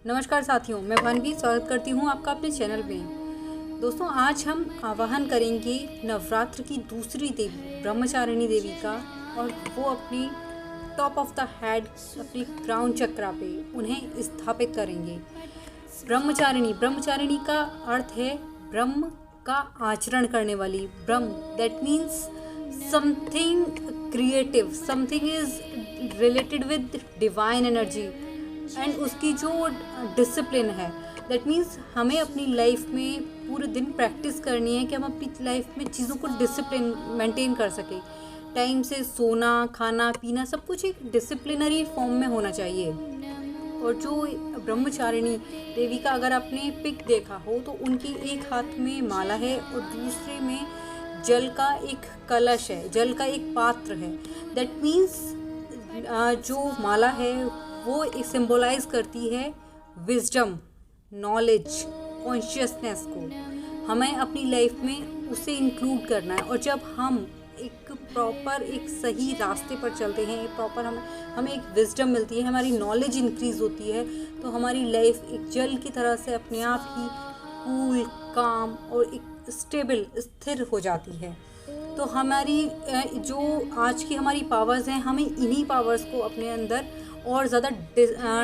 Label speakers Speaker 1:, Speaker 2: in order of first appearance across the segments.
Speaker 1: नमस्कार साथियों, मैं भानवी स्वागत करती हूँ आपका अपने चैनल में। दोस्तों, आज हम आवाहन करेंगे नवरात्र की दूसरी देवी ब्रह्मचारिणी देवी का, और वो अपनी टॉप ऑफ द हेड अपनी क्राउन चक्रा पे उन्हें स्थापित करेंगे। ब्रह्मचारिणी का अर्थ है ब्रह्म का आचरण करने वाली। ब्रह्म that means something creative, something is related with divine energy. And उसकी जो डिसिप्लिन है, दैट मीन्स हमें अपनी लाइफ में पूरे दिन प्रैक्टिस करनी है कि हम अपनी लाइफ में चीज़ों को डिसिप्लिन मेंटेन कर सकें। टाइम से सोना, खाना पीना सब कुछ एक डिसिप्लिनरी फॉर्म में होना चाहिए। और जो ब्रह्मचारिणी देवी का अगर आपने पिक देखा हो तो उनकी एक हाथ में माला है और दूसरे में जल का एक कलश है, जल का एक पात्र है। दैट मीन्स जो माला है वो एक सिंबलाइज करती है विजडम, नॉलेज, कॉन्शियसनेस को। हमें अपनी लाइफ में उसे इंक्लूड करना है। और जब हम एक प्रॉपर एक सही रास्ते पर चलते हैं, प्रॉपर हमें एक विजडम मिलती है, हमारी नॉलेज इंक्रीज होती है, तो हमारी लाइफ एक जल की तरह से अपने आप ही कूल, काम और एक स्टेबल, स्थिर हो जाती है। तो हमारी जो आज की हमारी पावर्स हैं, हमें इन्हीं पावर्स को अपने अंदर और ज़्यादा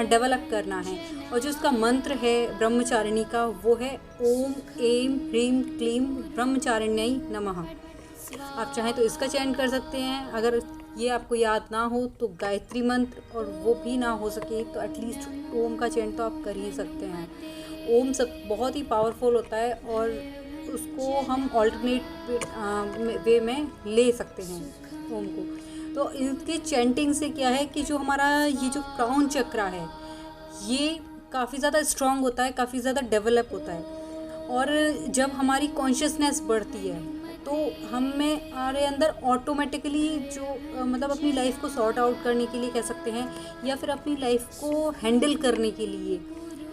Speaker 1: डेवलप करना है। और जो इसका मंत्र है ब्रह्मचारिणी का, वो है ओम ऐं ह्रीं क्लीं ब्रह्मचारिण्यै नमः। आप चाहें तो इसका चयन कर सकते हैं। अगर ये आपको याद ना हो तो गायत्री मंत्र, और वो भी ना हो सके तो एटलीस्ट ओम का चयन तो आप कर ही सकते हैं। ओम सब बहुत ही पावरफुल होता है और उसको हम ऑल्टरनेट वे में ले सकते हैं ओम को। तो इनके चैंटिंग से क्या है कि जो हमारा ये जो क्राउन चक्रा है ये काफ़ी ज़्यादा स्ट्रांग होता है, काफ़ी ज़्यादा डेवलप होता है। और जब हमारी कॉन्शियसनेस बढ़ती है तो हमें हमारे अंदर ऑटोमेटिकली जो मतलब अपनी लाइफ को सॉर्ट आउट करने के लिए कह सकते हैं, या फिर अपनी लाइफ को हैंडल करने के लिए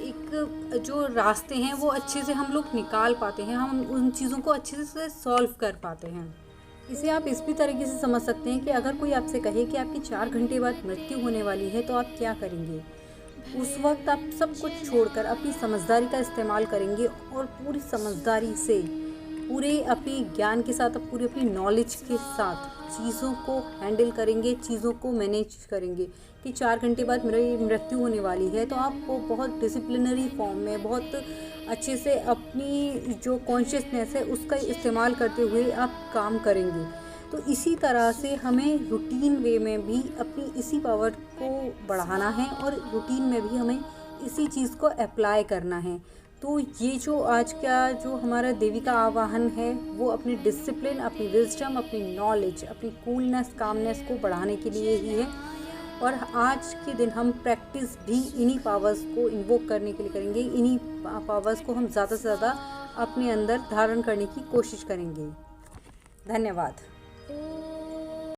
Speaker 1: एक जो रास्ते हैं वो अच्छे से हम लोग निकाल पाते हैं, हम उन चीज़ों को अच्छे से सॉल्व कर पाते हैं। इसे आप इस भी तरीके से समझ सकते हैं कि अगर कोई आपसे कहे कि आपकी 4 घंटे बाद मृत्यु होने वाली है तो आप क्या करेंगे। उस वक्त आप सब कुछ छोड़कर अपनी समझदारी का इस्तेमाल करेंगे और पूरी समझदारी से, पूरे अपने ज्ञान के साथ, पूरी अपनी नॉलेज के साथ चीज़ों को हैंडल करेंगे, चीज़ों को मैनेज करेंगे। कि 4 घंटे बाद मेरी मृत्यु होने वाली है तो आप वो बहुत डिसिप्लिनरी फॉर्म में, बहुत अच्छे से अपनी जो कॉन्शियसनेस है उसका इस्तेमाल करते हुए आप काम करेंगे। तो इसी तरह से हमें रूटीन वे में भी अपनी इसी पावर को बढ़ाना है और रूटीन में भी हमें इसी चीज़ को अप्लाई करना है। तो ये जो आज का जो हमारा देवी का आवाहन है वो अपनी डिसिप्लिन, अपनी विजडम, अपनी नॉलेज, अपनी कूलनेस, कामनेस को बढ़ाने के लिए ही है। और आज के दिन हम प्रैक्टिस भी इन्हीं पावर्स को इन्वोक करने के लिए करेंगे। इन्हीं पावर्स को हम ज़्यादा से ज़्यादा अपने अंदर धारण करने की कोशिश करेंगे। धन्यवाद।